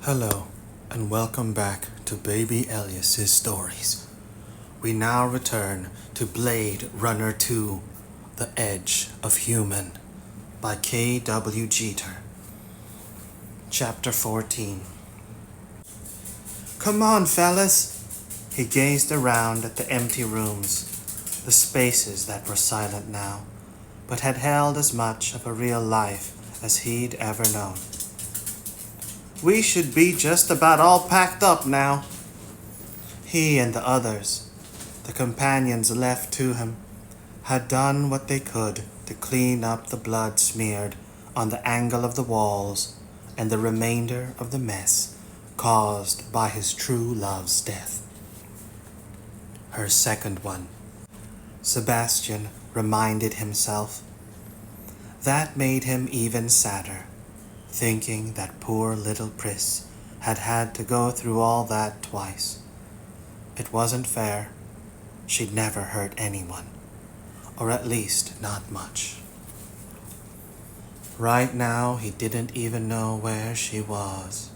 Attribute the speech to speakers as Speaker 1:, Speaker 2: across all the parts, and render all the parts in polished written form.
Speaker 1: Hello, and welcome back to Baby Elias's stories. We now return to Blade Runner 2, The Edge of Human, by K.W. Jeter. Chapter 14. Come on, fellas! He gazed around at the empty rooms, the spaces that were silent now, but had held as much of a real life as he'd ever known. We should be just about all packed up now. He and the others, the companions left to him, had done what they could to clean up the blood smeared on the angle of the walls and the remainder of the mess caused by his true love's death. Her second one, Sebastian reminded himself. That made him even sadder, thinking that poor little Pris had to go through all that twice. It wasn't fair. She'd never hurt anyone, or at least not much. Right now, he didn't even know where she was.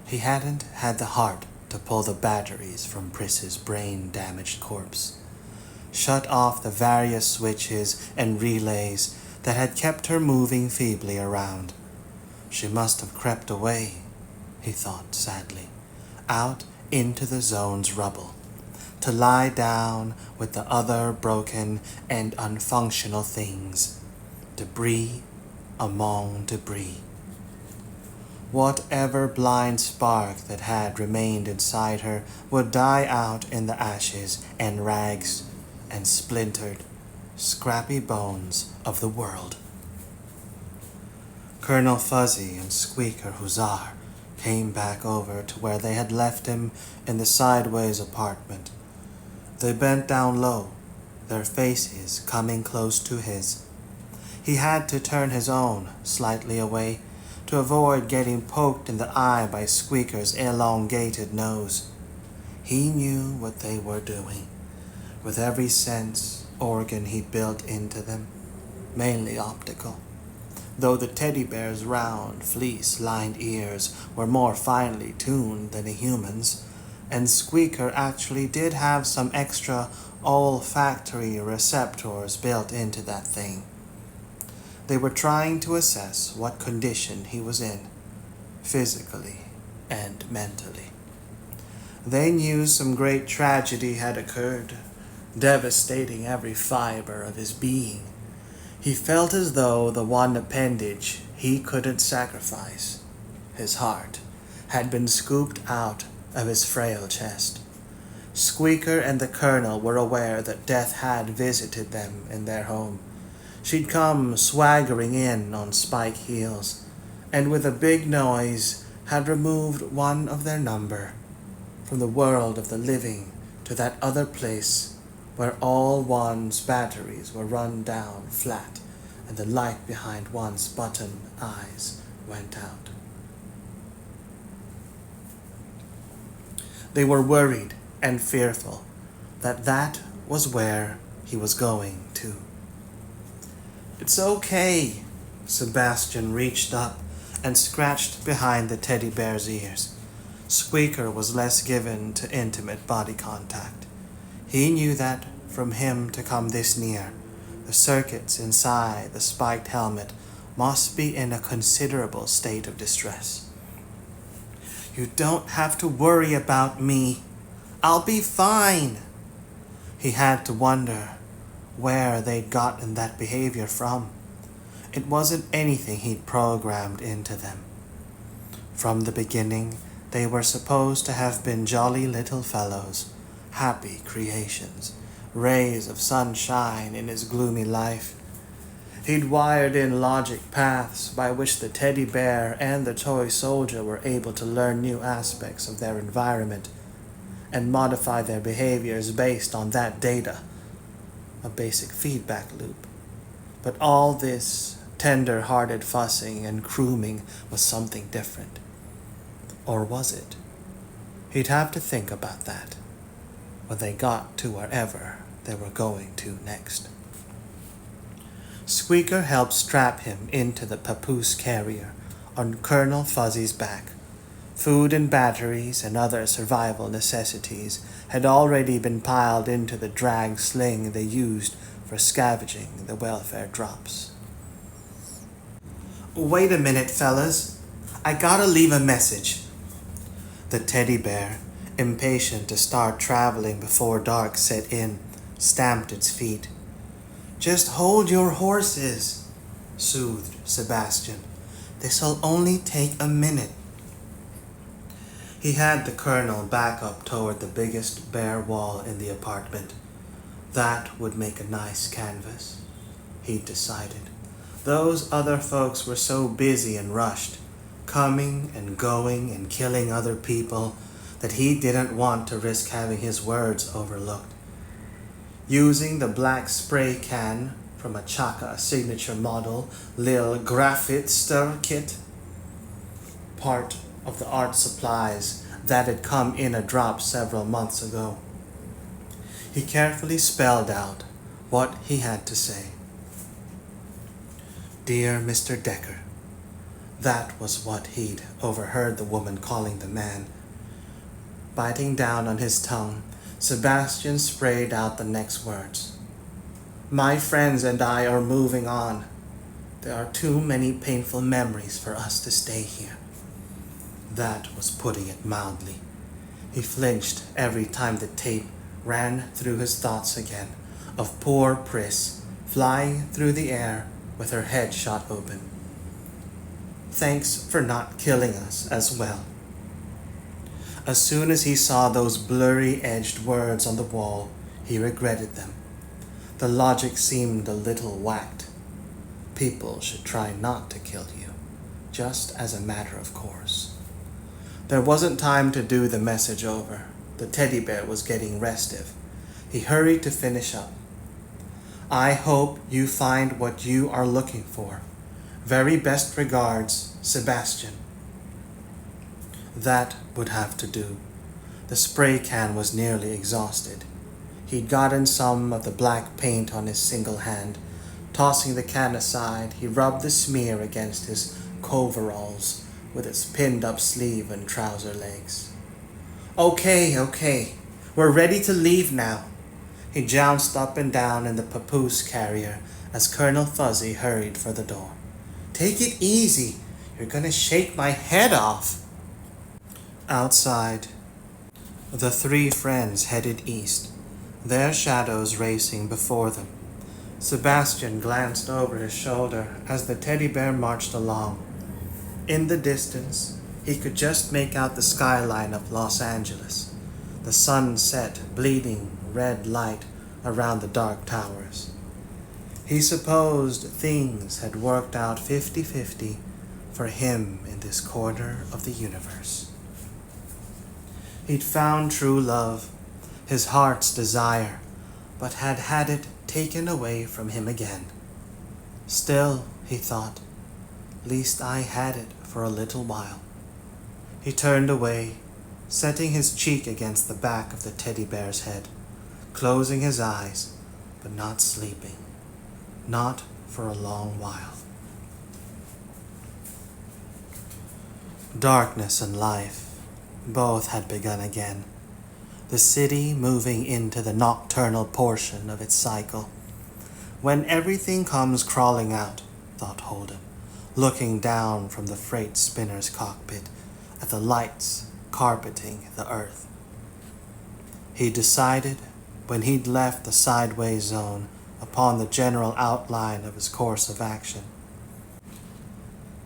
Speaker 1: He hadn't had the heart to pull the batteries from Pris's brain-damaged corpse, shut off the various switches and relays that had kept her moving feebly around. She must have crept away, he thought sadly, out into the zone's rubble, to lie down with the other broken and unfunctional things, debris among debris. Whatever blind spark that had remained inside her would die out in the ashes and rags and splintered, scrappy bones of the world. Colonel Fuzzy and Squeaker Hussar came back over to where they had left him in the sideways apartment. They bent down low, their faces coming close to his. He had to turn his own slightly away to avoid getting poked in the eye by Squeaker's elongated nose. He knew what they were doing, with every sense organ he'd built into them, mainly optical, though the teddy bear's round, fleece-lined ears were more finely tuned than a human's, and Squeaker actually did have some extra olfactory receptors built into that thing. They were trying to assess what condition he was in, physically and mentally. They knew some great tragedy had occurred, devastating every fiber of his being. He felt as though the one appendage he couldn't sacrifice, his heart, had been scooped out of his frail chest. Squeaker and the Colonel were aware that death had visited them in their home. She'd come swaggering in on spike heels, and with a big noise had removed one of their number from the world of the living to that other place where all one's batteries were run down flat and the light behind one's button eyes went out. They were worried and fearful that was where he was going to. It's okay. Sebastian reached up and scratched behind the teddy bear's ears. Squeaker was less given to intimate body contact. He knew that from him to come this near, the circuits inside the spiked helmet must be in a considerable state of distress. You don't have to worry about me. I'll be fine. He had to wonder where they'd gotten that behavior from. It wasn't anything he'd programmed into them. From the beginning, they were supposed to have been jolly little fellows, happy creations, rays of sunshine in his gloomy life. He'd wired in logic paths by which the teddy bear and the toy soldier were able to learn new aspects of their environment and modify their behaviors based on that data, a basic feedback loop. But all this tender-hearted fussing and grooming was something different. Or was it? He'd have to think about that when they got to wherever they were going to next. Squeaker helped strap him into the papoose carrier on Colonel Fuzzy's back, Food and batteries and other survival necessities had already been piled into the drag sling they used for scavenging the welfare drops. "Wait a minute, fellas. I gotta leave a message." The teddy bear, impatient to start traveling before dark set in, stamped its feet. "Just hold your horses," soothed Sebastian. "This'll only take a minute." He had the colonel back up toward the biggest bare wall in the apartment. That would make a nice canvas, he'd decided. Those other folks were so busy and rushed, coming and going and killing other people, that he didn't want to risk having his words overlooked. Using the black spray can from a Chaka signature model Lil Graffitster kit, part of the art supplies that had come in a drop several months ago, he carefully spelled out what he had to say. "Dear Mr. Deckard," that was what he'd overheard the woman calling the man. Biting down on his tongue, Sebastian sprayed out the next words. "My friends and I are moving on. There are too many painful memories for us to stay here." That was putting it mildly. He flinched every time the tape ran through his thoughts again, of poor Pris flying through the air with her head shot open. "Thanks for not killing us as well." As soon as he saw those blurry-edged words on the wall, he regretted them. The logic seemed a little whacked. People should try not to kill you, just as a matter of course. There wasn't time to do the message over. The teddy bear was getting restive. He hurried to finish up. "I hope you find what you are looking for. Very best regards, Sebastian." That would have to do. The spray can was nearly exhausted. He'd gotten some of the black paint on his single hand. Tossing the can aside, he rubbed the smear against his coveralls with its pinned-up sleeve and trouser legs. Okay, we're ready to leave now." He jounced up and down in the papoose carrier as Colonel Fuzzy hurried for the door. "Take it easy. You're gonna shake my head off." Outside, the three friends headed east, their shadows racing before them. Sebastian glanced over his shoulder as the teddy bear marched along. In the distance, he could just make out the skyline of Los Angeles, the sunset bleeding red light around the dark towers. He supposed things had worked out 50-50 for him in this corner of the universe. He'd found true love, his heart's desire, but had had it taken away from him again. Still, he thought, least I had it for a little while. He turned away, setting his cheek against the back of the teddy bear's head, closing his eyes, but not sleeping. Not for a long while. Darkness and life, both had begun again. The city moving into the nocturnal portion of its cycle. When everything comes crawling out, thought Holden, looking down from the freight spinner's cockpit at the lights carpeting the earth. He decided, when he'd left the sideways zone, upon the general outline of his course of action.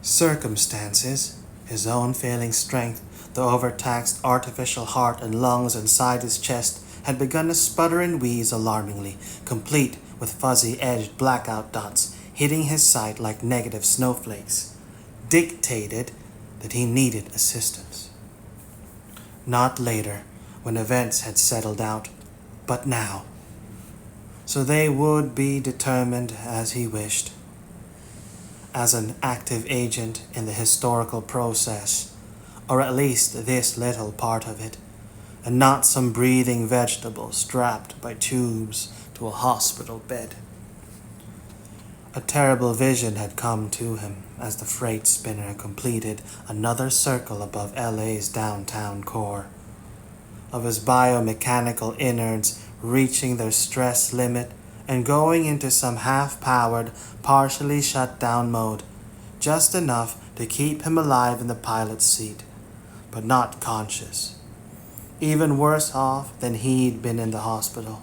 Speaker 1: Circumstances, his own failing strength, the overtaxed artificial heart and lungs inside his chest, had begun to sputter and wheeze alarmingly, complete with fuzzy-edged blackout dots hitting his sight like negative snowflakes, dictated that he needed assistance. Not later, when events had settled out, but now. So they would be determined as he wished. As an active agent in the historical process, or at least this little part of it, and not some breathing vegetable strapped by tubes to a hospital bed. A terrible vision had come to him as the freight spinner completed another circle above LA's downtown core, of his biomechanical innards reaching their stress limit and going into some half-powered, partially shut down mode, just enough to keep him alive in the pilot's seat, but not conscious. Even worse off than he'd been in the hospital.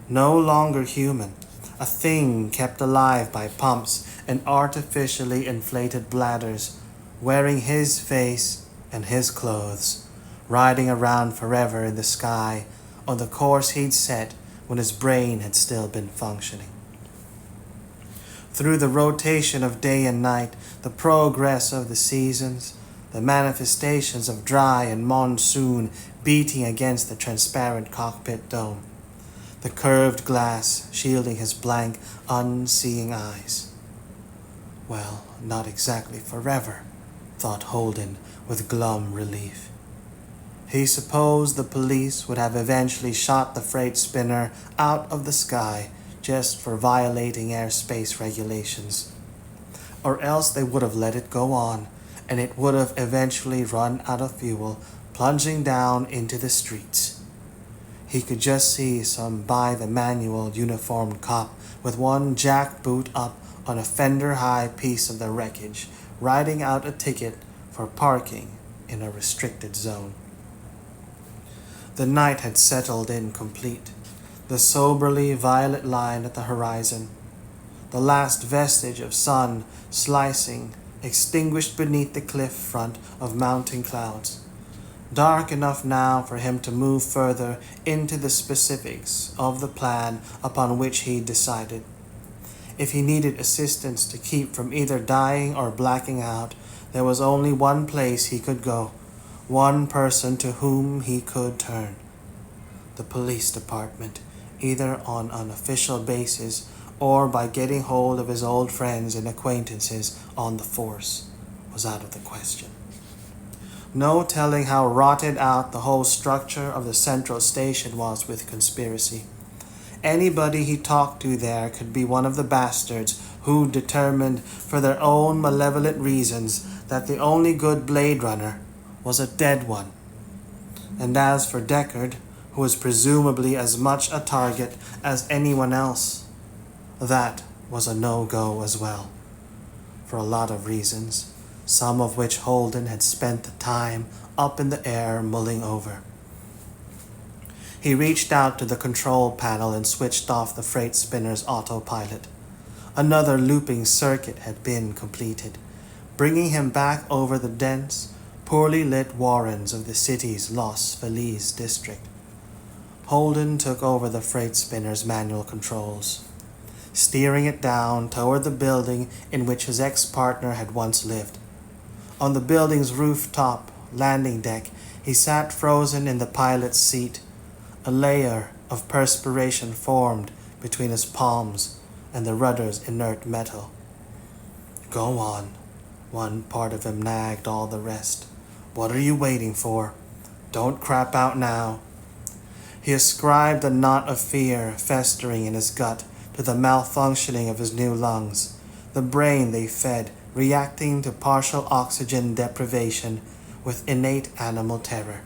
Speaker 1: No longer human, a thing kept alive by pumps and artificially inflated bladders, wearing his face and his clothes, riding around forever in the sky on the course he'd set when his brain had still been functioning. Through the rotation of day and night, the progress of the seasons, the manifestations of dry and monsoon beating against the transparent cockpit dome, the curved glass shielding his blank, unseeing eyes. Well, not exactly forever, thought Holden with glum relief. He supposed the police would have eventually shot the freight spinner out of the sky just for violating airspace regulations. Or else they would have let it go on, and it would have eventually run out of fuel, plunging down into the streets. He could just see some by-the-manual uniformed cop with one jackboot up on a fender-high piece of the wreckage, writing out a ticket for parking in a restricted zone. The night had settled in complete, the soberly violet line at the horizon, the last vestige of sun slicing, extinguished beneath the cliff front of mounting clouds. Dark enough now for him to move further into the specifics of the plan upon which he decided. If he needed assistance to keep from either dying or blacking out, there was only one place he could go, one person to whom he could turn. The police department, either on an official basis or by getting hold of his old friends and acquaintances on the force, was out of the question. No telling how rotted out the whole structure of the central station was with conspiracy. Anybody he talked to there could be one of the bastards who determined for their own malevolent reasons that the only good Blade Runner was a dead one. And as for Deckard, who was presumably as much a target as anyone else, that was a no-go as well, for a lot of reasons, some of which Holden had spent the time up in the air mulling over. He reached out to the control panel and switched off the freight spinner's autopilot. Another looping circuit had been completed, bringing him back over the dense, poorly lit warrens of the city's Los Feliz district. Holden took over the freight spinner's manual controls, steering it down toward the building in which his ex-partner had once lived. On the building's rooftop landing deck, he sat frozen in the pilot's seat, a layer of perspiration formed between his palms and the rudder's inert metal. Go on, one part of him nagged all the rest. What are you waiting for? Don't crap out now. He ascribed a knot of fear festering in his gut to the malfunctioning of his new lungs, the brain they fed reacting to partial oxygen deprivation with innate animal terror.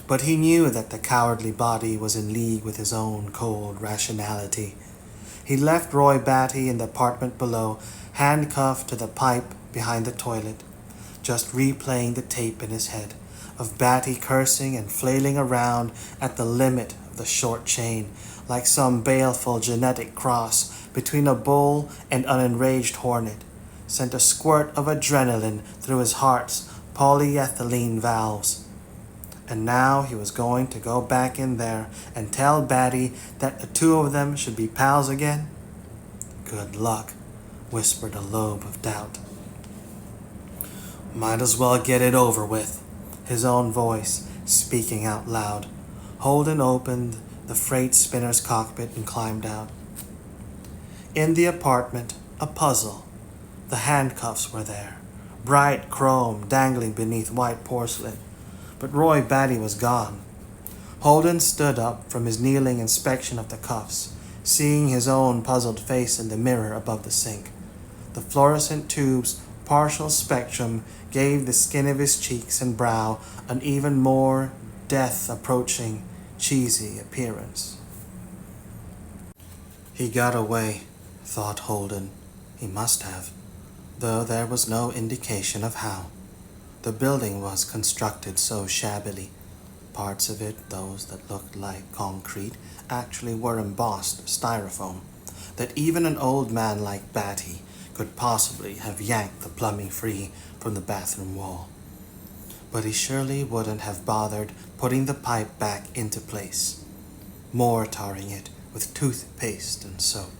Speaker 1: But he knew that the cowardly body was in league with his own cold rationality. He left Roy Batty in the apartment below, handcuffed to the pipe behind the toilet, just replaying the tape in his head of Batty cursing and flailing around at the limit of the short chain, like some baleful genetic cross between a bull and an enraged hornet, sent a squirt of adrenaline through his heart's polyethylene valves. And now he was going to go back in there and tell Batty that the two of them should be pals again? Good luck, whispered a lobe of doubt. Might as well get it over with, his own voice speaking out loud. Holden opened the freight spinner's cockpit and climbed out. In the apartment, a puzzle. The handcuffs were there, bright chrome dangling beneath white porcelain. But Roy Batty was gone. Holden stood up from his kneeling inspection of the cuffs, seeing his own puzzled face in the mirror above the sink. The fluorescent tube's partial spectrum gave the skin of his cheeks and brow an even more death-approaching, cheesy appearance. He got away, thought Holden. He must have, though there was no indication of how. The building was constructed so shabbily. Parts of it, those that looked like concrete, actually were embossed styrofoam, that even an old man like Batty could possibly have yanked the plumbing free from the bathroom wall. But he surely wouldn't have bothered putting the pipe back into place, mortaring it with toothpaste and soap.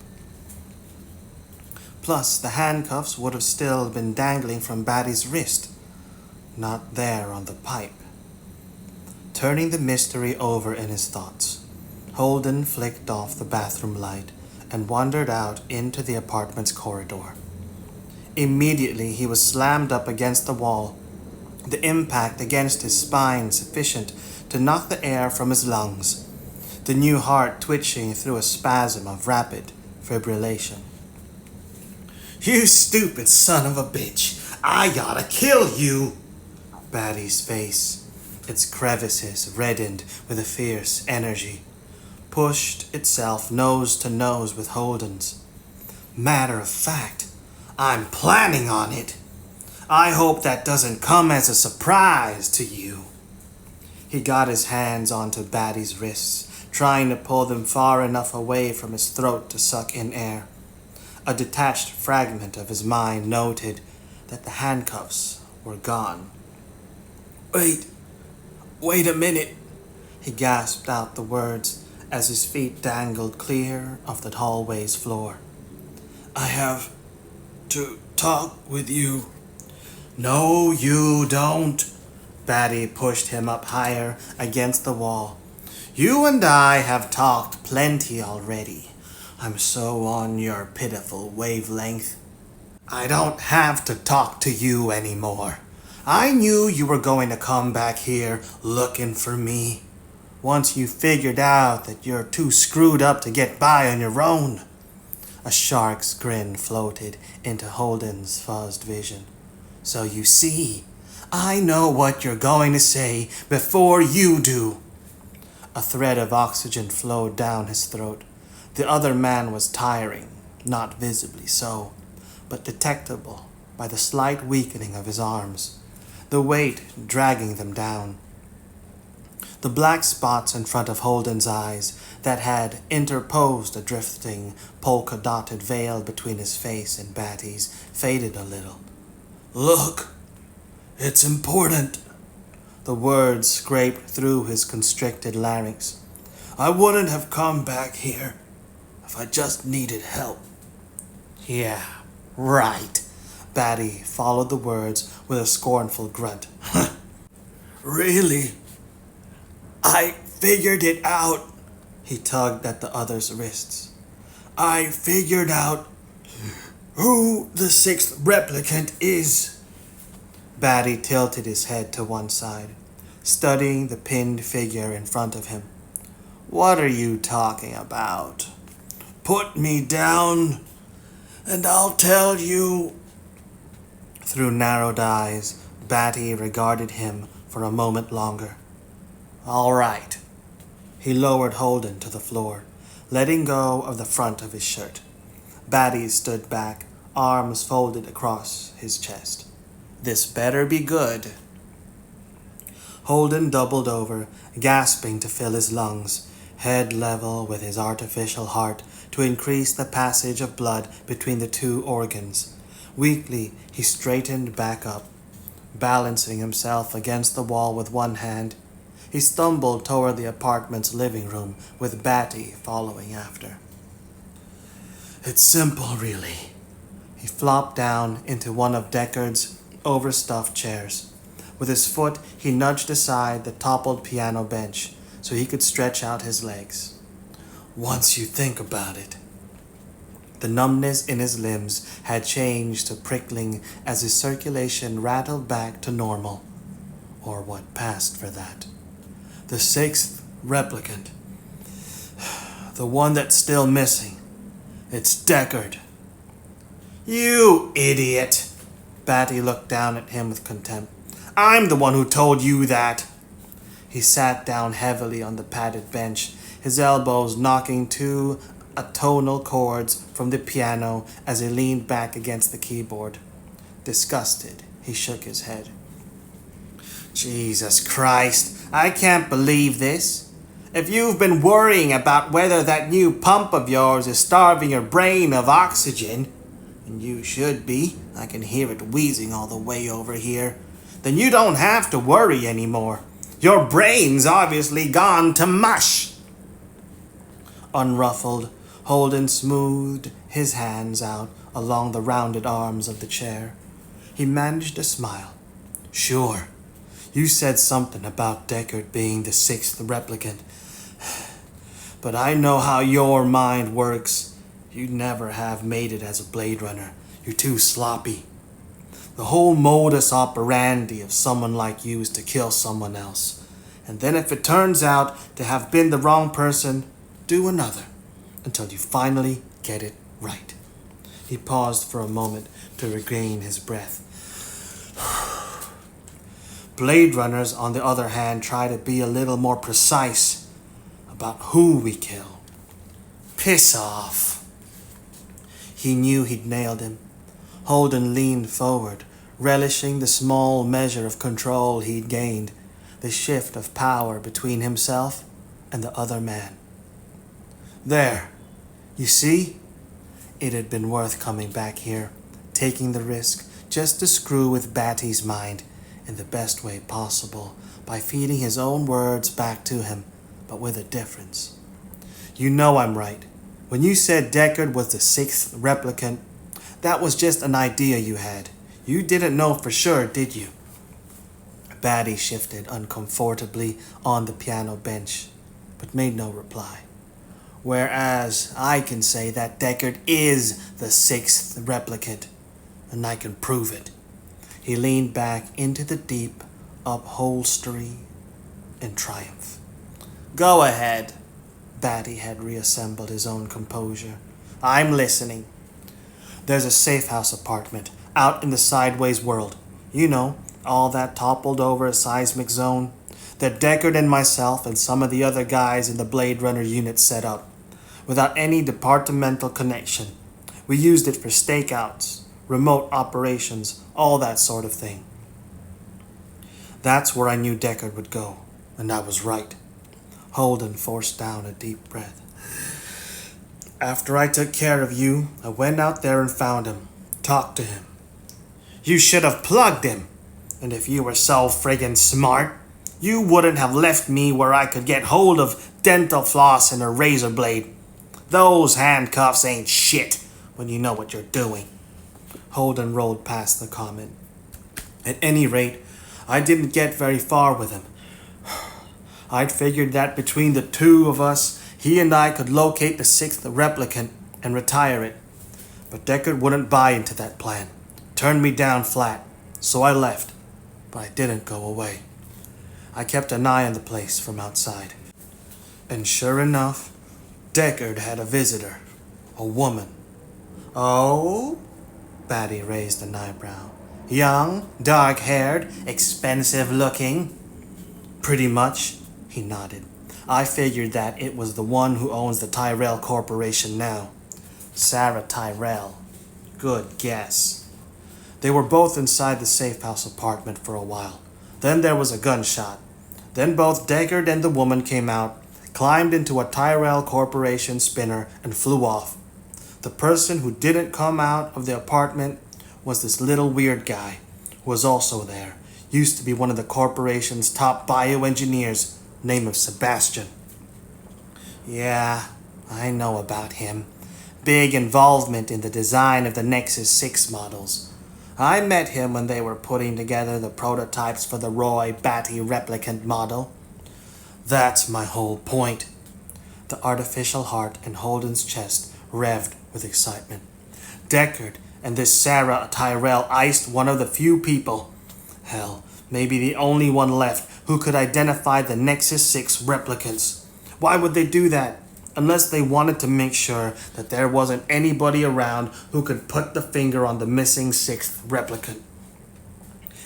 Speaker 1: Plus, the handcuffs would have still been dangling from Batty's wrist, not there on the pipe. Turning the mystery over in his thoughts, Holden flicked off the bathroom light and wandered out into the apartment's corridor. Immediately he was slammed up against the wall, the impact against his spine sufficient to knock the air from his lungs, the new heart twitching through a spasm of rapid fibrillation. "You stupid son of a bitch! I gotta kill you!" Batty's face, its crevices reddened with a fierce energy, pushed itself nose to nose with Holden's. "Matter of fact, I'm planning on it. I hope that doesn't come as a surprise to you." He got his hands onto Batty's wrists, trying to pull them far enough away from his throat to suck in air. A detached fragment of his mind noted that the handcuffs were gone. Wait a minute," he gasped out the words as his feet dangled clear of the hallway's floor. "I have to talk with you." "No, you don't." Batty pushed him up higher against the wall. "You and I have talked plenty already. I'm so on your pitiful wavelength. I don't have to talk to you anymore. I knew you were going to come back here looking for me, once you figured out that you're too screwed up to get by on your own." A shark's grin floated into Holden's fuzzed vision. "So you see, I know what you're going to say before you do." A thread of oxygen flowed down his throat. The other man was tiring, not visibly so, but detectable by the slight weakening of his arms, the weight dragging them down. The black spots in front of Holden's eyes that had interposed a drifting, polka-dotted veil between his face and Batty's faded a little. "Look, it's important." The words scraped through his constricted larynx. "I wouldn't have come back here if I just needed help." "Yeah, right." Batty followed the words with a scornful grunt. "Really? I figured it out." He tugged at the other's wrists. "I figured out who the sixth replicant is." Batty tilted his head to one side, studying the pinned figure in front of him. "What are you talking about?" "Put me down, and I'll tell you." Through narrowed eyes, Batty regarded him for a moment longer. "All right." He lowered Holden to the floor, letting go of the front of his shirt. Batty stood back, arms folded across his chest. "This better be good." Holden doubled over, gasping to fill his lungs, head level with his artificial heart to increase the passage of blood between the two organs. Weakly, he straightened back up, balancing himself against the wall with one hand. He stumbled toward the apartment's living room, with Batty following after. "It's simple, really." He flopped down into one of Deckard's overstuffed chairs. With his foot, he nudged aside the toppled piano bench so he could stretch out his legs. "Once you think about it." The numbness in his limbs had changed to prickling as his circulation rattled back to normal, or what passed for that. The sixth replicant. The one that's still missing. It's Deckard. You idiot! Batty looked down at him with contempt. I'm the one who told you that. He sat down heavily on the padded bench, his elbows knocking two atonal chords from the piano as he leaned back against the keyboard. Disgusted, he shook his head. Jesus Christ, I can't believe this. If you've been worrying about whether that new pump of yours is starving your brain of oxygen, and you should be, I can hear it wheezing all the way over here, then you don't have to worry anymore. Your brain's obviously gone to mush. Unruffled, Holden smoothed his hands out along the rounded arms of the chair. He managed a smile. Sure, you said something about Deckard being the sixth replicant. But I know how your mind works. You'd never have made it as a Blade Runner. You're too sloppy. The whole modus operandi of someone like you is to kill someone else. And then if it turns out to have been the wrong person, do another, until you finally get it right. He paused for a moment to regain his breath. Blade Runners, on the other hand, try to be a little more precise about who we kill. Piss off. He knew he'd nailed him. Holden leaned forward, relishing the small measure of control he'd gained, the shift of power between himself and the other man. There, you see? It had been worth coming back here, taking the risk just to screw with Batty's mind in the best way possible by feeding his own words back to him, but with a difference. You know I'm right. When you said Deckard was the sixth replicant, that was just an idea you had. You didn't know for sure, did you? Batty shifted uncomfortably on the piano bench, but made no reply. Whereas I can say that Deckard is the sixth replicant, and I can prove it. He leaned back into the deep upholstery in triumph. Go ahead. Batty had reassembled his own composure. I'm listening. There's a safe house apartment out in the sideways world. You know, all that toppled over seismic zone that Deckard and myself and some of the other guys in the Blade Runner unit set up, without any departmental connection. We used it for stakeouts, remote operations, all that sort of thing. That's where I knew Deckard would go, and I was right. Holden forced down a deep breath. After I took care of you, I went out there and found him, talked to him. You should have plugged him, and if you were so friggin' smart, you wouldn't have left me where I could get hold of dental floss and a razor blade. Those handcuffs ain't shit when you know what you're doing. Holden rolled past the comment. At any rate, I didn't get very far with him. I'd figured that between the two of us, he and I could locate the sixth replicant and retire it. But Deckard wouldn't buy into that plan. Turned me down flat. So I left. But I didn't go away. I kept an eye on the place from outside. And sure enough, Deckard had a visitor. A woman. Oh? Batty raised an eyebrow. Young, dark-haired, expensive-looking. Pretty much, he nodded. I figured that it was the one who owns the Tyrell Corporation now. Sarah Tyrell. Good guess. They were both inside the safe house apartment for a while. Then there was a gunshot. Then both Deckard and the woman came out, climbed into a Tyrell Corporation spinner, and flew off. The person who didn't come out of the apartment was this little weird guy who was also there. Used to be one of the corporation's top bioengineers, name of Sebastian. Yeah, I know about him. Big involvement in the design of the Nexus 6 models. I met him when they were putting together the prototypes for the Roy Batty replicant model. That's my whole point. The artificial heart in Holden's chest revved with excitement. Deckard and this Sarah Tyrell iced one of the few people, hell, maybe the only one left, who could identify the Nexus 6 replicants. Why would they do that? unless they wanted to make sure that there wasn't anybody around who could put the finger on the missing sixth replicant.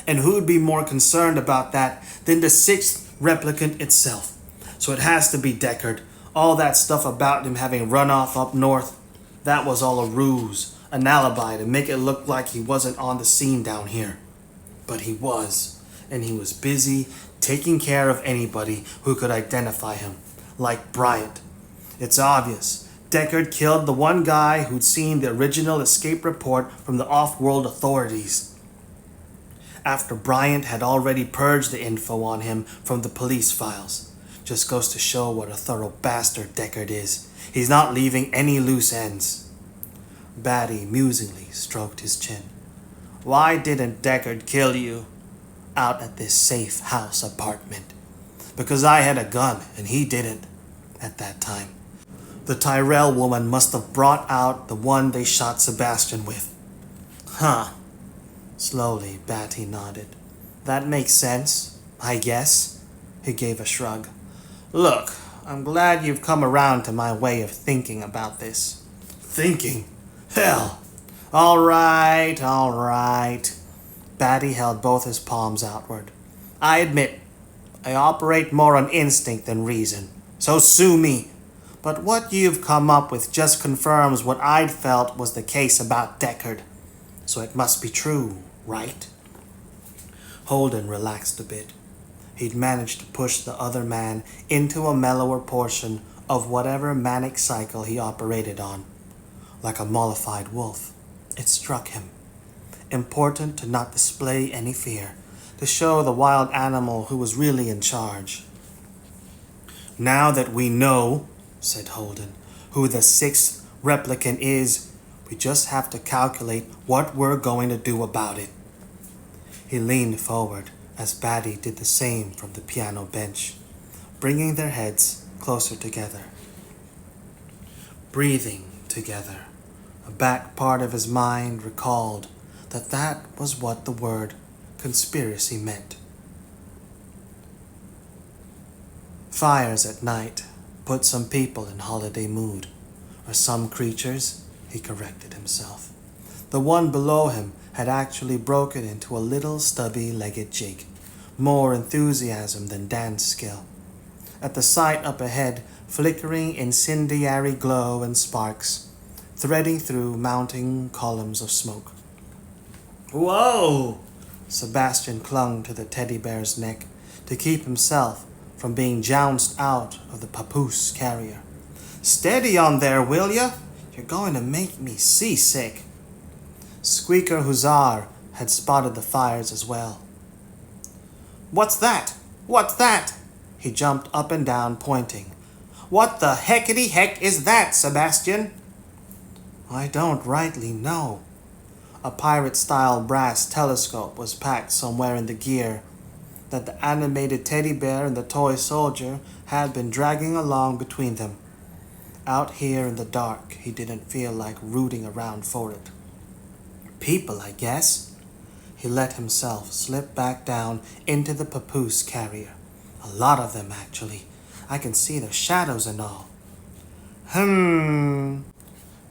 Speaker 1: And who'd be more concerned about that than the sixth replicant itself? So it has to be Deckard. All that stuff about him having run off up north, that was all a ruse, an alibi to make it look like he wasn't on the scene down here. But he was, and he was busy taking care of anybody who could identify him, like Bryant. It's obvious. Deckard killed the one guy who'd seen the original escape report from the off-world authorities. After Bryant had already purged the info on him from the police files. Just goes to show what a thorough bastard Deckard is. He's not leaving any loose ends. Batty musingly stroked his chin. Why didn't Deckard kill you out at this safe house apartment? Because I had a gun and he didn't at that time. The Tyrell woman must have brought out the one they shot Sebastian with. Huh. Slowly, Batty nodded. That makes sense, I guess. He gave a shrug. Look, I'm glad you've come around to my way of thinking about this. Thinking? Hell! All right. Batty held both his palms outward. I admit, I operate more on instinct than reason, so sue me. But what you've come up with just confirms what I'd felt was the case about Deckard. So it must be true, right? Holden relaxed a bit. He'd managed to push the other man into a mellower portion of whatever manic cycle he operated on. Like a mollified wolf, it struck him. Important to not display any fear, to show the wild animal who was really in charge. Now that we know, said Holden, who the sixth replicant is, we just have to calculate what we're going to do about it. He leaned forward as Batty did the same from the piano bench, bringing their heads closer together. Breathing together, a back part of his mind recalled that was what the word conspiracy meant. Fires at night put some people in holiday mood, or some creatures, he corrected himself. The one below him had actually broken into a little stubby-legged jig, more enthusiasm than dance skill. At the sight up ahead, flickering incendiary glow and sparks, threading through mounting columns of smoke. Whoa! Sebastian clung to the teddy bear's neck to keep himself from being jounced out of the papoose carrier. Steady on there, will ya? You're going to make me seasick. Squeaker Hussar had spotted the fires as well. What's that? What's that? He jumped up and down, pointing. What the heckity heck is that, Sebastian? I don't rightly know. A pirate-style brass telescope was packed somewhere in the gear that the animated teddy bear and the toy soldier had been dragging along between them. Out here in the dark, he didn't feel like rooting around for it. People, I guess. He let himself slip back down into the papoose carrier. A lot of them, actually. I can see their shadows and all.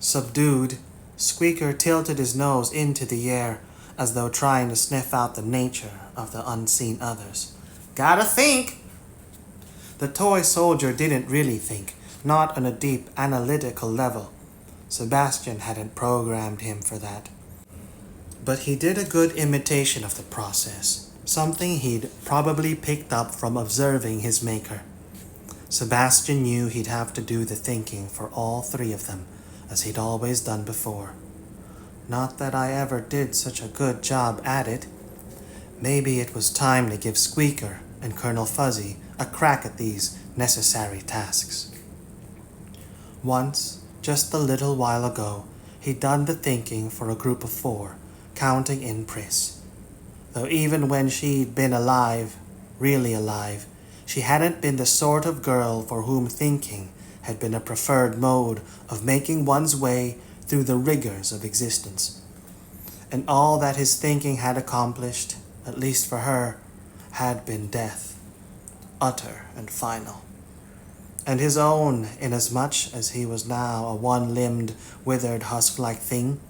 Speaker 1: Subdued, Squeaker tilted his nose into the air, as though trying to sniff out the nature of the unseen others. Gotta think! The toy soldier didn't really think, not on a deep analytical level. Sebastian hadn't programmed him for that. But he did a good imitation of the process, something he'd probably picked up from observing his maker. Sebastian knew he'd have to do the thinking for all three of them, as he'd always done before. Not that I ever did such a good job at it. Maybe it was time to give Squeaker and Colonel Fuzzy a crack at these necessary tasks. Once, just a little while ago, he'd done the thinking for a group of 4, counting in Pris. Though even when she'd been alive, really alive, she hadn't been the sort of girl for whom thinking had been a preferred mode of making one's way through the rigors of existence. And all that his thinking had accomplished, at least for her, had been death, utter and final. and his own, inasmuch as he was now a one-limbed, withered husk-like thing,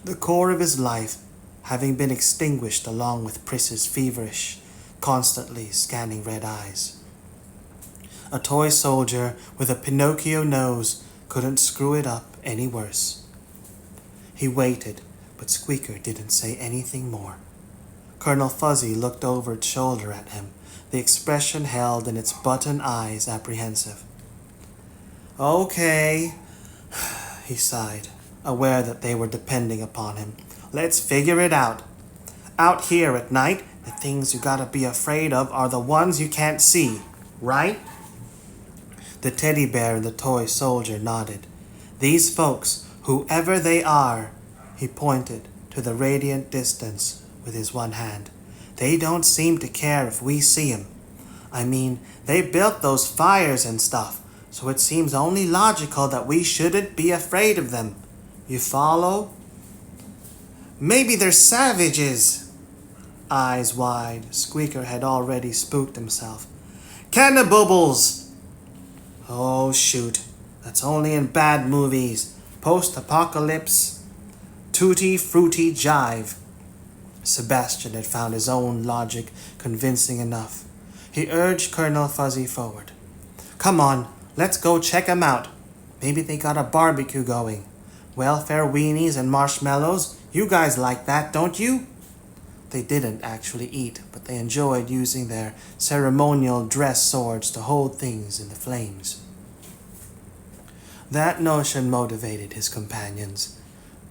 Speaker 1: the core of his life having been extinguished along with Priss's feverish, constantly scanning red eyes. A toy soldier with a Pinocchio nose couldn't screw it up any worse. He waited, but Squeaker didn't say anything more. Colonel Fuzzy looked over its shoulder at him, the expression held in its button eyes apprehensive. "Okay," he sighed, aware that they were depending upon him. "Let's figure it out. Out here at night, the things you gotta be afraid of are the ones you can't see, right?" The teddy bear and the toy soldier nodded. "These folks, whoever they are," he pointed to the radiant distance with his one hand, "they don't seem to care if we see 'em. I mean, they built those fires and stuff, so it seems only logical that we shouldn't be afraid of them. You follow?" "Maybe they're savages." Eyes wide, Squeaker had already spooked himself. "Cannibals!" "Oh, shoot. That's only in bad movies. Post-apocalypse. Tutti frutti jive." Sebastian had found his own logic convincing enough. He urged Colonel Fuzzy forward. "Come on, let's go check 'em out. Maybe they got a barbecue going. Welfare weenies and marshmallows. You guys like that, don't you?" They didn't actually eat, but they enjoyed using their ceremonial dress swords to hold things in the flames. That notion motivated his companions.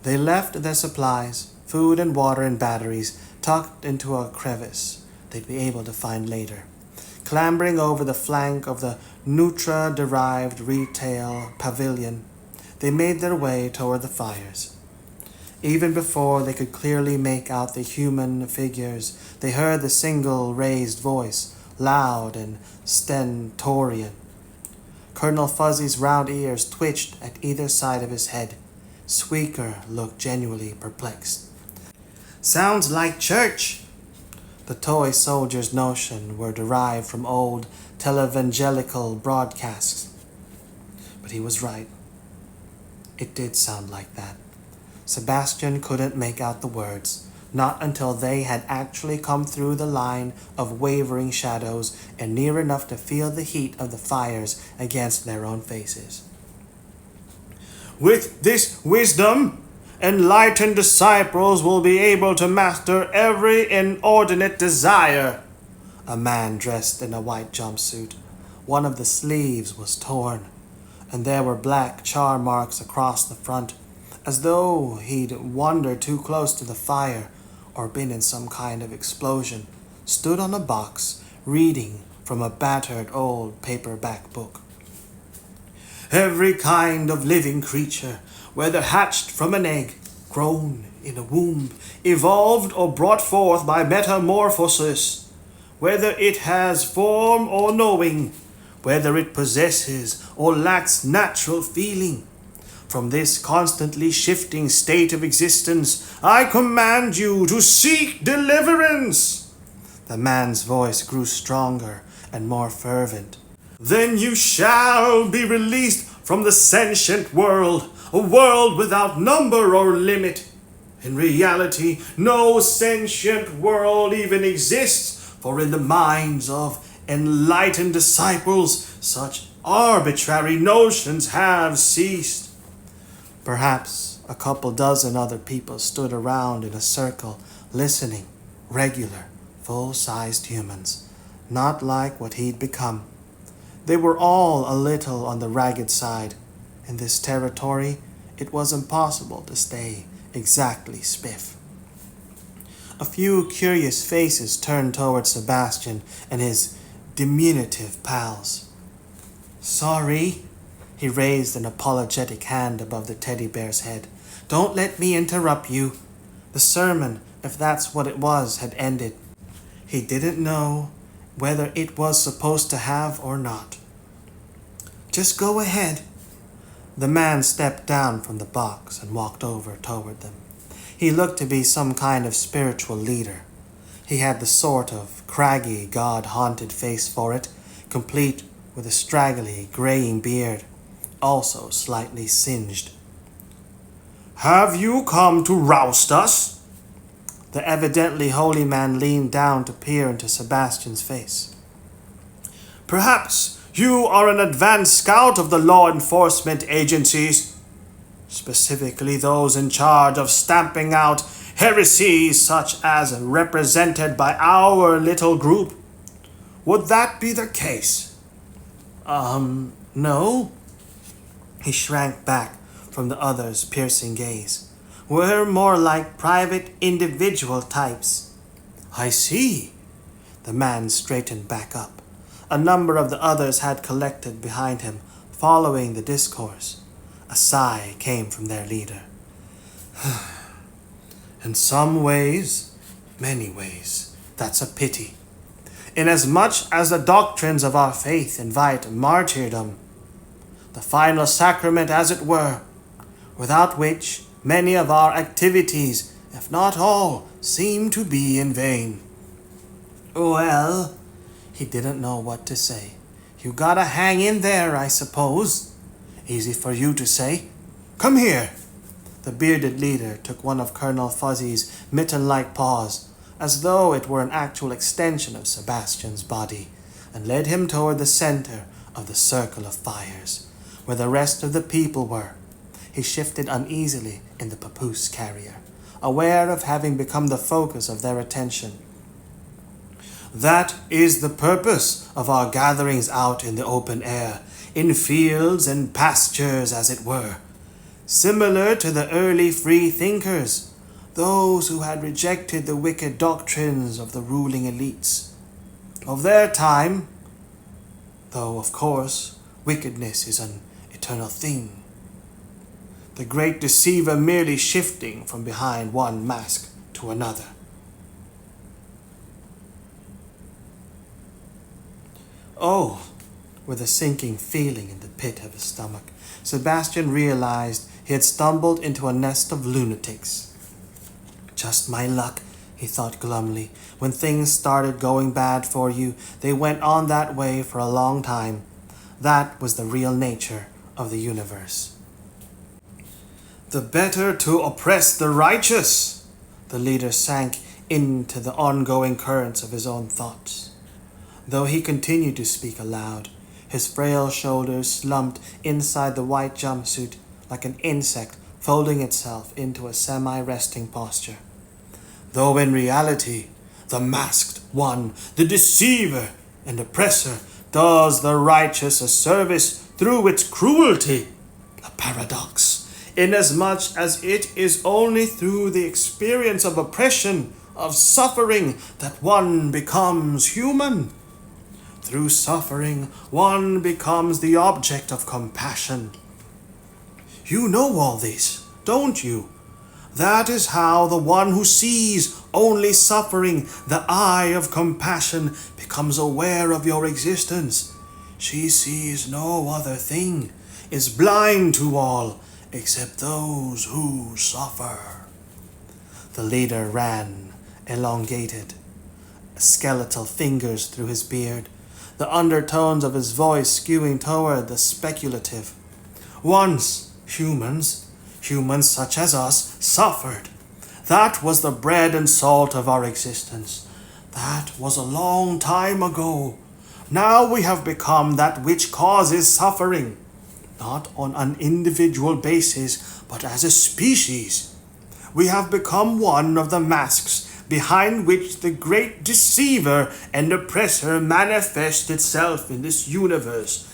Speaker 1: They left their supplies, food and water and batteries, tucked into a crevice they'd be able to find later. Clambering over the flank of the Nutra-derived retail pavilion, they made their way toward the fires. Even before they could clearly make out the human figures, they heard the single raised voice, loud and stentorian. Colonel Fuzzy's round ears twitched at either side of his head. Squeaker looked genuinely perplexed. "Sounds like church." The toy soldier's notion were derived from old televangelical broadcasts. But he was right. It did sound like that. Sebastian couldn't make out the words, not until they had actually come through the line of wavering shadows and near enough to feel the heat of the fires against their own faces. "With this wisdom, enlightened disciples will be able to master every inordinate desire." A man dressed in a white jumpsuit. One of the sleeves was torn, and there were black char marks across the front, as though he'd wandered too close to the fire or been in some kind of explosion, stood on a box, reading from a battered old paperback book. "Every kind of living creature, whether hatched from an egg, grown in a womb, evolved or brought forth by metamorphosis, whether it has form or knowing, whether it possesses or lacks natural feeling, from this constantly shifting state of existence, I command you to seek deliverance." The man's voice grew stronger and more fervent. "Then you shall be released from the sentient world, a world without number or limit. In reality, no sentient world even exists, for in the minds of enlightened disciples, such arbitrary notions have ceased." Perhaps a couple dozen other people stood around in a circle, listening, regular, full-sized humans, not like what he'd become. They were all a little on the ragged side. In this territory, it was impossible to stay exactly spiff. A few curious faces turned toward Sebastian and his diminutive pals. "Sorry." He raised an apologetic hand above the teddy bear's head. "Don't let me interrupt you." The sermon, if that's what it was, had ended. He didn't know whether it was supposed to have or not. "Just go ahead." The man stepped down from the box and walked over toward them. He looked to be some kind of spiritual leader. He had the sort of craggy, God-haunted face for it, complete with a straggly, graying beard, also slightly singed.
Speaker 2: "Have you come to roust us?"
Speaker 1: The evidently holy man leaned down to peer into Sebastian's face.
Speaker 2: "Perhaps you are an advanced scout of the law enforcement agencies, specifically those in charge of stamping out heresies such as represented by our little group. Would that be the case?"
Speaker 1: No. He shrank back from the other's piercing gaze. We're more like private individual types.
Speaker 2: "I see."
Speaker 1: The man straightened back up. A number of the others had collected behind him, following the discourse. A sigh came from their leader.
Speaker 2: "In some ways, many ways, that's a pity. Inasmuch as the doctrines of our faith invite martyrdom, the final sacrament as it were, without which many of our activities, if not all, seem to be in vain."
Speaker 1: Well, he didn't know what to say. You gotta hang in there, I suppose. Easy for you to say.
Speaker 2: "Come here."
Speaker 1: The bearded leader took one of Colonel Fuzzy's mitten-like paws, as though it were an actual extension of Sebastian's body, and led him toward the center of the circle of fires, where the rest of the people were. He shifted uneasily in the papoose carrier, aware of having become the focus of their attention.
Speaker 2: "That is the purpose of our gatherings out in the open air, in fields and pastures, as it were. Similar to the early free thinkers, those who had rejected the wicked doctrines of the ruling elites of their time, though, of course, wickedness is an eternal thing. The great deceiver merely shifting from behind one mask to another."
Speaker 1: Oh, with a sinking feeling in the pit of his stomach, Sebastian realized he had stumbled into a nest of lunatics. Just my luck, he thought glumly. When things started going bad for you, they went on that way for a long time. That was the real nature of the universe.
Speaker 2: "The better to oppress the righteous."
Speaker 1: The leader sank into the ongoing currents of his own thoughts. Though he continued to speak aloud, his frail shoulders slumped inside the white jumpsuit like an insect folding itself into a semi-resting posture.
Speaker 2: "Though in reality, the masked one, the deceiver and oppressor, does the righteous a service through its cruelty. A paradox, inasmuch as it is only through the experience of oppression, of suffering, that one becomes human. Through suffering, one becomes the object of compassion. You know all this, don't you? That is how the one who sees only suffering, the eye of compassion, becomes aware of your existence. She sees no other thing, is blind to all, except those who suffer."
Speaker 1: The leader ran, elongated, skeletal fingers through his beard, the undertones of his voice skewing toward the speculative.
Speaker 2: "Once, humans such as us, suffered. That was the bread and salt of our existence. That was a long time ago. Now we have become that which causes suffering, not on an individual basis, but as a species. We have become one of the masks behind which the great deceiver and oppressor manifests itself in this universe.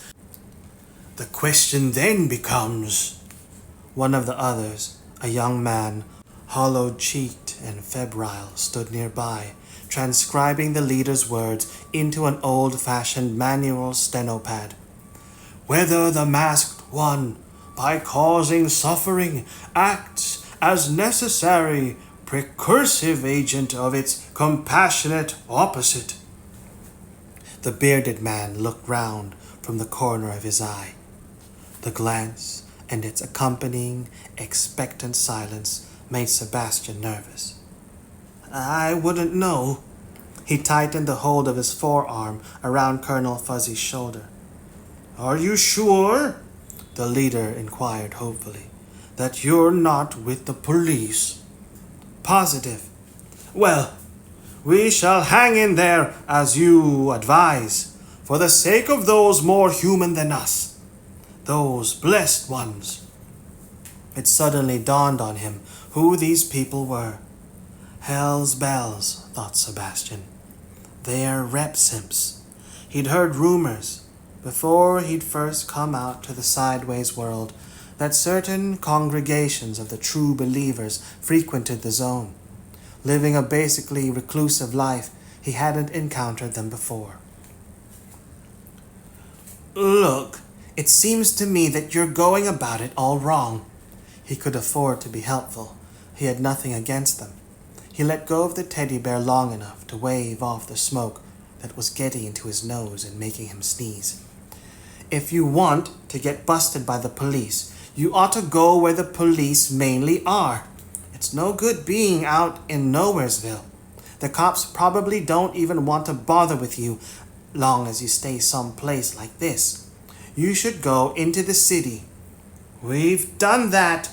Speaker 2: The question then becomes..."
Speaker 1: One of the others, a young man, hollow-cheeked and febrile, stood nearby, transcribing the leader's words into an old-fashioned manual stenopad.
Speaker 2: "Whether the masked one, by causing suffering, acts as necessary precursive agent of its compassionate opposite."
Speaker 1: The bearded man looked round from the corner of his eye. The glance and its accompanying expectant silence made Sebastian nervous. "I wouldn't know." He tightened the hold of his forearm around Colonel Fuzzy's shoulder.
Speaker 2: Are you sure? The leader inquired hopefully. That you're not with the police? Positive. Well, we shall hang in there as you advise, for the sake of those more human than us, those blessed ones. It suddenly dawned on him who these people were. Hell's bells, thought Sebastian. They're rep simps. He'd heard rumors, before he'd first come out to the sideways world, that certain congregations of the true believers frequented the zone. Living a basically reclusive life, he hadn't encountered them before. Look, it seems to me that you're going about it all wrong. He could afford to be helpful. He had nothing against them. He let go of the teddy bear long enough to wave off the smoke that was getting into his nose and making him sneeze. If you want to get busted by the police, you ought to go where the police mainly are. It's no good being out in Nowheresville. The cops probably don't even want to bother with you long as you stay someplace like this. You should go into the city. We've done that.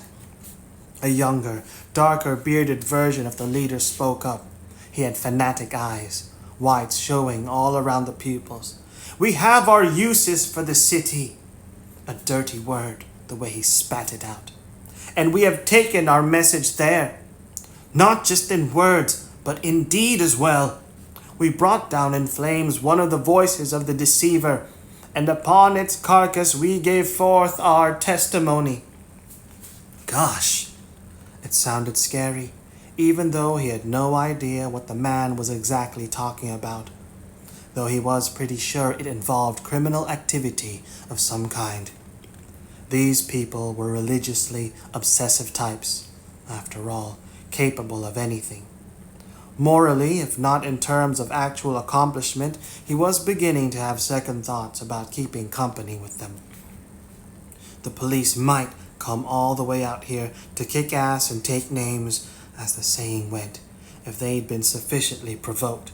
Speaker 2: A younger, darker bearded version of the leader spoke up. He had fanatic eyes, whites showing all around the pupils. We have our uses for the city. A dirty word, the way he spat it out. And we have taken our message there. Not just in words, but in deed as well. We brought down in flames one of the voices of the deceiver, and upon its carcass we gave forth our testimony. Gosh, it sounded scary, even though he had no idea what the man was exactly talking about, though he was pretty sure it involved criminal activity of some kind. These people were religiously obsessive types, after all, capable of anything. Morally, if not in terms of actual accomplishment, he was beginning to have second thoughts about keeping company with them. The police might come all the way out here to kick ass and take names, as the saying went, if they'd been sufficiently provoked.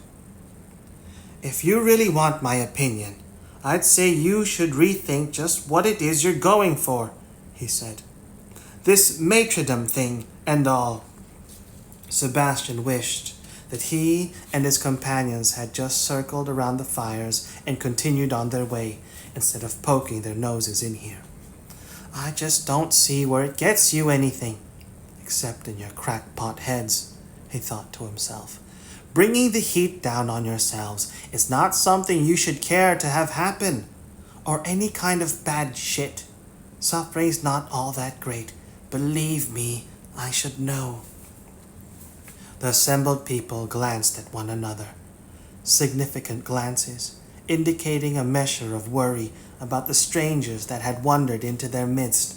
Speaker 2: If you really want my opinion, I'd say you should rethink just what it is you're going for, he said. This matredom thing and all. Sebastian wished that he and his companions had just circled around the fires and continued on their way, instead of poking their noses in here. I just don't see where it gets you anything, except in your crackpot heads, he thought to himself. Bringing the heat down on yourselves is not something you should care to have happen, or any kind of bad shit. Suffering's not all that great. Believe me, I should know. The assembled people glanced at one another, significant glances, indicating a measure of worry about the strangers that had wandered into their midst.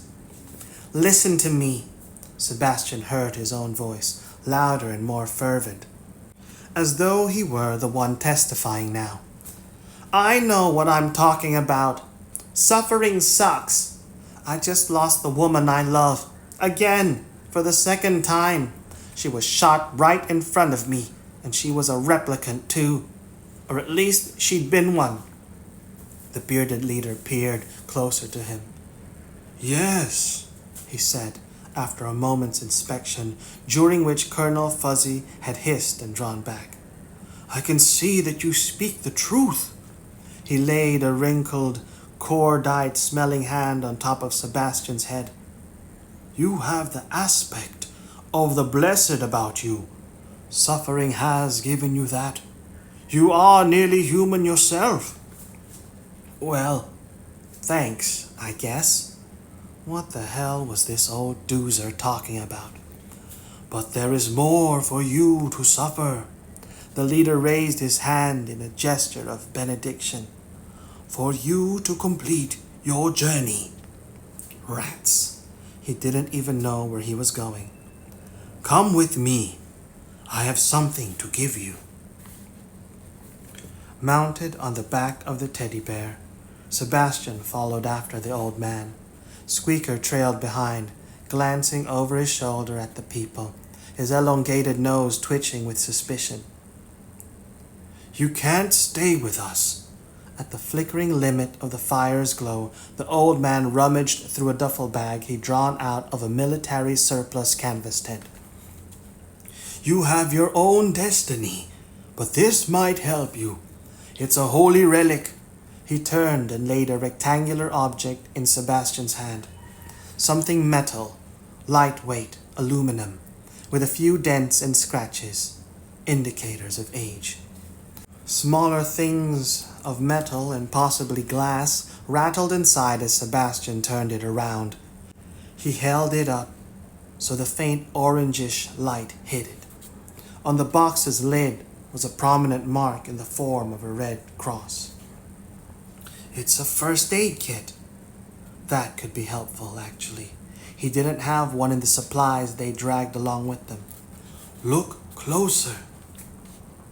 Speaker 2: Listen to me, Sebastian heard his own voice, louder and more fervent, as though he were the one testifying now. I know what I'm talking about. Suffering sucks. I just lost the woman I love, again, for the second time. She was shot right in front of me, and she was a replicant too. Or at least she'd been one. The bearded leader peered closer to him. Yes, he said, after a moment's inspection, during which Colonel Fuzzy had hissed and drawn back. I can see that you speak the truth. He laid a wrinkled, core-dyed smelling hand on top of Sebastian's head. You have the aspect of the blessed about you. Suffering has given you that. You are nearly human yourself. Well, thanks, I guess. What the hell was this old doozer talking about? But there is more for you to suffer. The leader raised his hand in a gesture of benediction. For you to complete your journey. Rats. He didn't even know where he was going. Come with me. I have something to give you. Mounted on the back of the teddy bear, Sebastian followed after the old man. Squeaker trailed behind, glancing over his shoulder at the people, his elongated nose twitching with suspicion. You can't stay with us.
Speaker 1: At the flickering limit of the fire's glow, the old man rummaged through a duffel bag he'd drawn out of a military surplus canvas tent.
Speaker 2: You have your own destiny, but this might help you. It's a holy relic.
Speaker 1: He turned and laid a rectangular object in Sebastian's hand. Something metal, lightweight, aluminum, with a few dents and scratches, indicators of age. Smaller things of metal and possibly glass rattled inside as Sebastian turned it around. He held it up so the faint orangish light hit it. On the box's lid was a prominent mark in the form of a red cross. It's a first aid kit. That could be helpful, actually. He didn't have one in the supplies they dragged along with them.
Speaker 2: Look closer.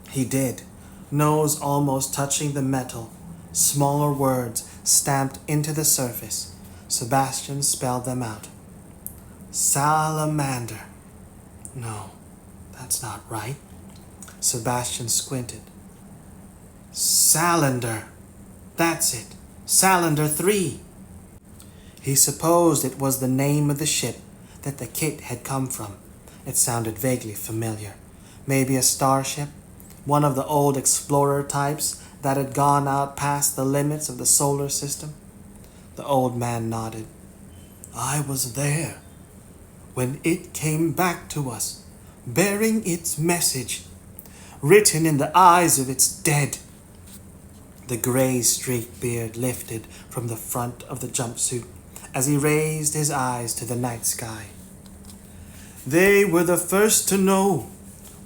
Speaker 1: He did, nose almost touching the metal. Smaller words stamped into the surface. Sebastian spelled them out. Salamander. No, that's not right. Sebastian squinted. Salander. That's it. Salander 3. He supposed it was the name of the ship that the kit had come from. It sounded vaguely familiar. Maybe a starship? One of the old explorer types that had gone out past the limits of the solar system? The old man nodded.
Speaker 2: I was there when it came back to us, bearing its message, written in the eyes of its dead.
Speaker 1: The gray-streaked beard lifted from the front of the jumpsuit as he raised his eyes to the night sky.
Speaker 2: They were the first to know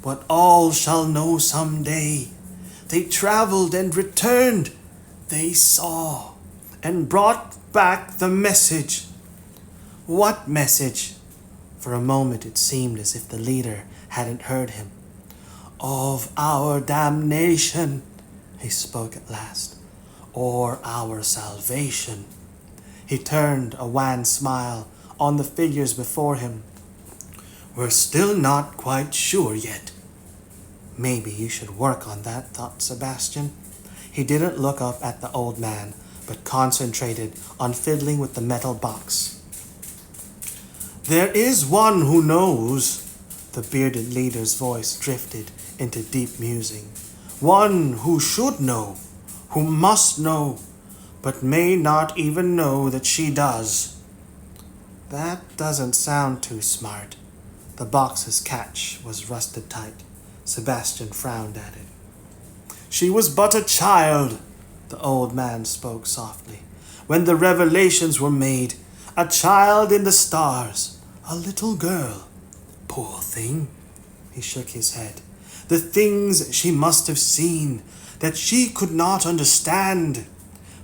Speaker 2: what all shall know someday. They traveled and returned. They saw and brought back the message.
Speaker 1: What message? For a moment it seemed as if the leader hadn't heard him.
Speaker 2: Of our damnation, he spoke at last, or our salvation.
Speaker 1: He turned a wan smile on the figures before him.
Speaker 2: We're still not quite sure yet.
Speaker 1: Maybe you should work on that, thought Sebastian. He didn't look up at the old man, but concentrated on fiddling with the metal box.
Speaker 2: There is one who knows.
Speaker 1: The bearded leader's voice drifted into deep musing.
Speaker 2: One who should know, who must know, but may not even know that she does.
Speaker 1: That doesn't sound too smart. The box's catch was rusted tight. Sebastian frowned at it.
Speaker 2: She was but a child, the old man spoke softly, when the revelations were made. A child in the stars, a little girl. Poor thing. He shook his head. The things she must have seen, that she could not understand.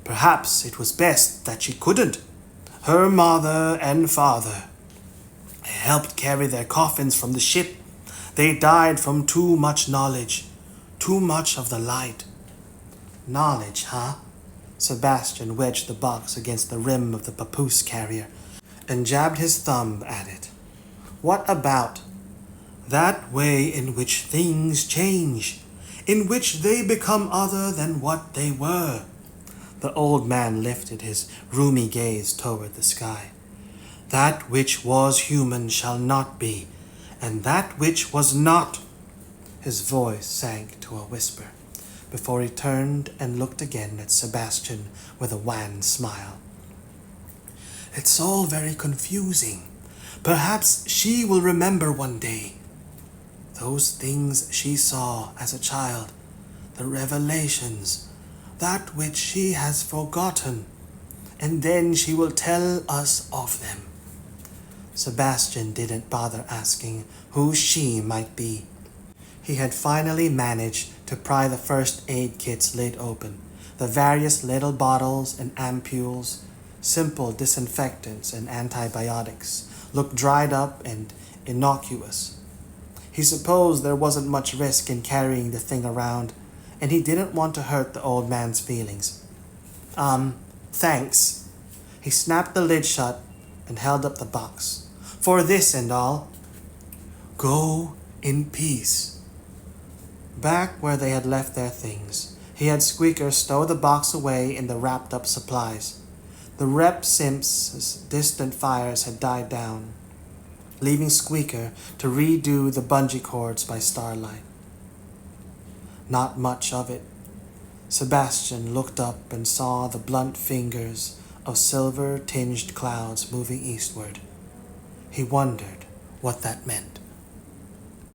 Speaker 2: Perhaps it was best that she couldn't. Her mother and father helped carry their coffins from the ship. They died from too much knowledge, too much of the light.
Speaker 1: Knowledge, huh? Sebastian wedged the box against the rim of the papoose carrier and jabbed his thumb at it. What about?
Speaker 2: That way in which things change, in which they become other than what they were.
Speaker 1: The old man lifted his rheumy gaze toward the sky.
Speaker 2: That which was human shall not be, and that which was not.
Speaker 1: His voice sank to a whisper before he turned and looked again at Sebastian with a wan smile.
Speaker 2: It's all very confusing. Perhaps she will remember one day. Those things she saw as a child, the revelations, that which she has forgotten, and then she will tell us of them.
Speaker 1: Sebastian didn't bother asking who she might be. He had finally managed to pry the first aid kit's lid open. The various little bottles and ampules, simple disinfectants and antibiotics, looked dried up and innocuous. He supposed there wasn't much risk in carrying the thing around, and he didn't want to hurt the old man's feelings. Thanks. He snapped the lid shut and held up the box. For this and all.
Speaker 2: Go in peace.
Speaker 1: Back where they had left their things, He had Squeaker stow the box away in the wrapped-up supplies. The rep simp's distant fires had died down, leaving Squeaker to redo the bungee cords by starlight. Not much of it. Sebastian looked up and saw the blunt fingers of silver-tinged clouds moving eastward. He wondered what that meant.